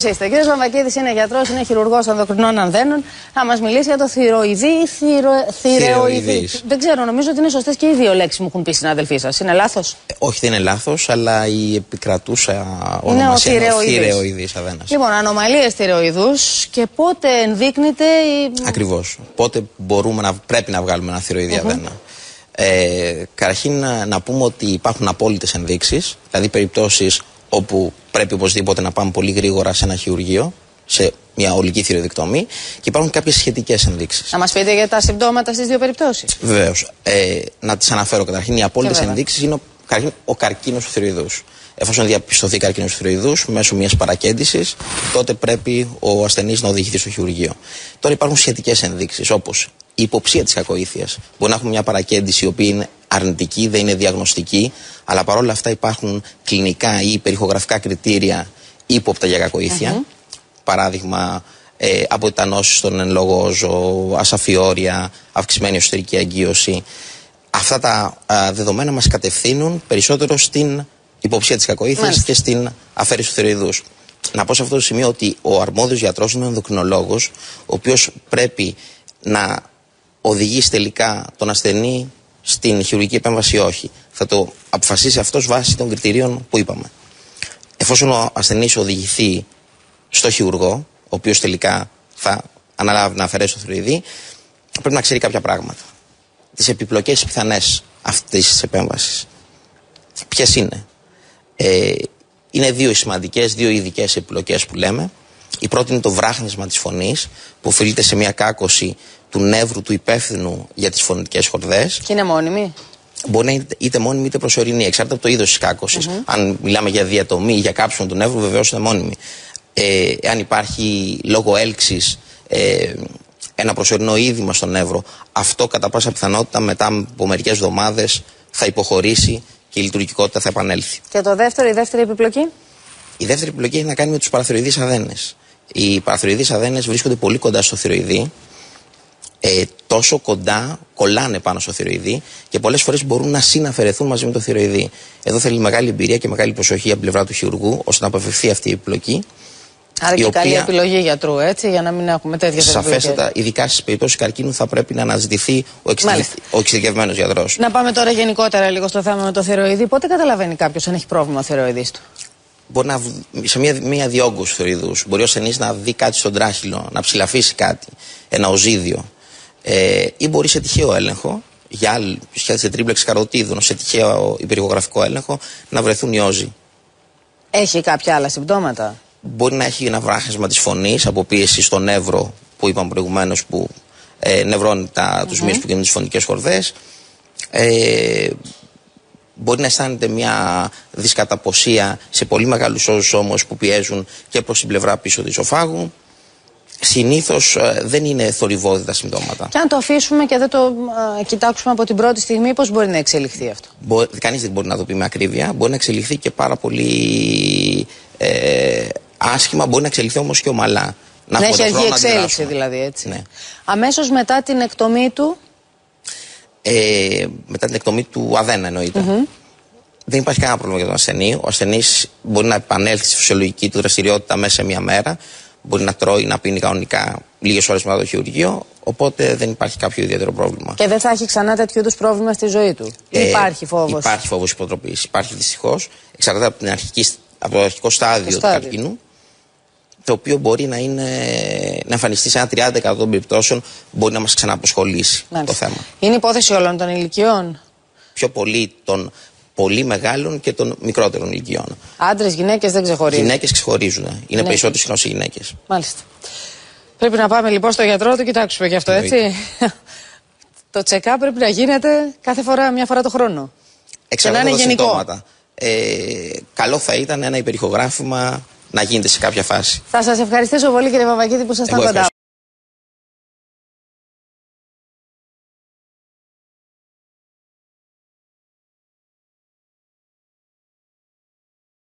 Ο κ. Βαμβακίδης είναι γιατρός, είναι χειρουργός ανδοκρινών ανδένων. Θα μας μιλήσει για το θηροειδή ή θηρεοειδή. Δεν ξέρω, νομίζω ότι είναι σωστές και οι δύο λέξεις μου έχουν πει οι συνάδελφοί σας. Είναι λάθος? Όχι, δεν είναι λάθος, αλλά η επικρατούσα ονομασία είναι ο θηρεοειδής αδένας. Λοιπόν, ανομαλίες θηρεοειδούς και πότε ενδείκνυται η. Ακριβώς. Πότε πρέπει να βγάλουμε ένα θηρεοειδή αδένα. Καταρχήν να πούμε ότι υπάρχουν απόλυτες ενδείξεις, δηλαδή περιπτώσεις όπου πρέπει οπωσδήποτε να πάμε πολύ γρήγορα σε ένα χειρουργείο, σε μια ολική θηροειδεκτομή, και υπάρχουν κάποιες σχετικές ενδείξεις. Να μας πείτε για τα συμπτώματα στις δύο περιπτώσεις? Βεβαίως. Να τις αναφέρω καταρχήν. Οι απόλυτες ενδείξεις είναι ο καρκίνος του θηροειδούς. Εφόσον διαπιστωθεί καρκίνος του θηροειδούς μέσω μιας παρακέντησης, τότε πρέπει ο ασθενής να οδηγηθεί στο χειρουργείο. Τώρα υπάρχουν σχετικές ενδείξεις, όπως η υποψία της κακοήθειας. Μπορεί να έχουμε μια παρακέντηση η οποία είναι αρνητική, δεν είναι διαγνωστική, αλλά παρόλα αυτά υπάρχουν κλινικά ή περιχογραφικά κριτήρια ύποπτα για κακοήθεια. Παράδειγμα, αποτιτανώσεις στον εν λόγω όζο, ασαφιόρια, αυξημένη εσωτερική αγκίωση. Αυτά τα δεδομένα μας κατευθύνουν περισσότερο στην υποψία της κακοήθειας και στην αφαίρεση του θηροειδούς. Να πω σε αυτό το σημείο ότι ο αρμόδιος γιατρός είναι ο ενδοκρινολόγος, ο οποίος πρέπει να οδηγήσει τελικά τον ασθενή στην χειρουργική επέμβαση ή όχι. Θα το αποφασίσει αυτός βάσει των κριτηρίων που είπαμε. Εφόσον ο ασθενής οδηγηθεί στο χειρουργό, ο οποίος τελικά θα αναλάβει να αφαιρέσει το θηροειδή, πρέπει να ξέρει κάποια πράγματα. Τις επιπλοκές πιθανές αυτής της επέμβασης. Ποιες είναι? Είναι δύο σημαντικές, δύο ειδικές επιπλοκές που λέμε. Η πρώτη είναι το βράχνισμα της φωνής, που οφείλεται σε μια κάκωση του νεύρου του υπεύθυνου για τις φωνητικές χορδές. Και είναι μόνιμη? Μπορεί να είναι είτε μόνιμη είτε προσωρινή, εξάρτητα από το είδος της κάκωσης. Αν μιλάμε για διατομή ή για κάψιμο του νεύρου, βεβαίως είναι μόνιμη. Αν υπάρχει λόγω έλξης ένα προσωρινό είδημα στο νεύρο, αυτό κατά πάσα πιθανότητα μετά από μερικές εβδομάδες θα υποχωρήσει και η λειτουργικότητα θα επανέλθει. Και η δεύτερη επιπλοκή? Η δεύτερη επιπλοκή έχει να κάνει με τους παραθυροειδείς αδένες. Οι παραθυροειδείς αδένες βρίσκονται πολύ κοντά στο θηροειδή. Τόσο κοντά κολλάνε πάνω στο θηροειδή και πολλές φορές μπορούν να συναφαιρεθούν μαζί με το θηροειδή. Εδώ θέλει μεγάλη εμπειρία και μεγάλη προσοχή από πλευρά του χειρουργού ώστε να αποφευθεί αυτή η επιπλοκή. Άρα και καλή επιλογή γιατρού, έτσι, για να μην έχουμε τέτοιες περιπτώσεις. Σαφέστατα, ειδικά στις περιπτώσεις καρκίνου θα πρέπει να αναζητηθεί ο εξειδικευμένος γιατρός. Να πάμε τώρα γενικότερα λίγο στο θέμα με το θηροειδή. Πότε καταλαβαίνει κάποιος αν έχει πρόβλημα θηροειδής του? Μπορεί να, σε μια διόγκωση θηροειδούς, μπορεί ο ασθενής να δει κάτι στον τράχυλο, να ψηλαφίσει κάτι, ένα οζίδιο. Ή μπορεί σε τυχαίο έλεγχο, σε τρίπλεξη καροτίδων, σε τυχαίο υπερηγογραφικό έλεγχο, να βρεθούν οι όζοι. Έχει κάποια άλλα συμπτώματα? Μπορεί να έχει ένα βράχνισμα της φωνής, αποπίεση στο νεύρο που είπαμε προηγουμένως, που νευρώνει τους μυς που κινούν τις φωνικές χορδές. Μπορεί να αισθάνεται μια δυσκαταποσία σε πολύ μεγάλους όζους όμως που πιέζουν και προς την πλευρά πίσω του ισοφάγου. Συνήθως δεν είναι θορυβόδη τα συμπτώματα. Και αν το αφήσουμε και δεν το κοιτάξουμε από την πρώτη στιγμή, πώς μπορεί να εξελιχθεί αυτό? Κανείς δεν μπορεί να το πει με ακρίβεια. Μπορεί να εξελιχθεί και πάρα πολύ άσχημα, μπορεί να εξελιχθεί όμως και ομαλά. Να έχει αργή εξέλιξη δηλαδή, έτσι. Ναι. Αμέσως μετά την εκτομή του? Μετά την εκτομή του αδένα εννοείται. Δεν υπάρχει κανένα πρόβλημα για τον ασθενή. Ο ασθενής μπορεί να επανέλθει στη φυσιολογική του δραστηριότητα μέσα σε μία μέρα. Μπορεί να τρώει, να πίνει κανονικά λίγες ώρες μετά το χειρουργείο. Οπότε δεν υπάρχει κάποιο ιδιαίτερο πρόβλημα. Και δεν θα έχει ξανά τέτοιου είδους πρόβλημα στη ζωή του? Υπάρχει φόβος? Υπάρχει φόβος υποτροπής. Υπάρχει δυστυχώς. Εξαρτάται από το αρχικό στάδιο του καρκίνου. Το οποίο μπορεί να εμφανιστεί σε ένα 30% των περιπτώσεων, μπορεί να μας ξαναποσχολήσει το θέμα. Είναι υπόθεση όλων των ηλικιών? Πιο πολύ των πολύ μεγάλων και των μικρότερων ηλικιών. Άντρες, γυναίκες δεν ξεχωρίζουν? Γυναίκες ξεχωρίζουν. Είναι περισσότερο συχνός οι γυναίκες. Μάλιστα. Πρέπει να πάμε λοιπόν στο γιατρό, το κοιτάξουμε γι' αυτό, έτσι. Το check-up πρέπει να γίνεται κάθε φορά, μια φορά το χρόνο. Εξαρτάται από τα συμπτώματα. Καλό θα ήταν ένα υπερηχογράφημα να γίνεται σε κάποια φάση. Θα σας ευχαριστήσω πολύ, κύριε Βαμβακίδη, που ήσασταν κοντά.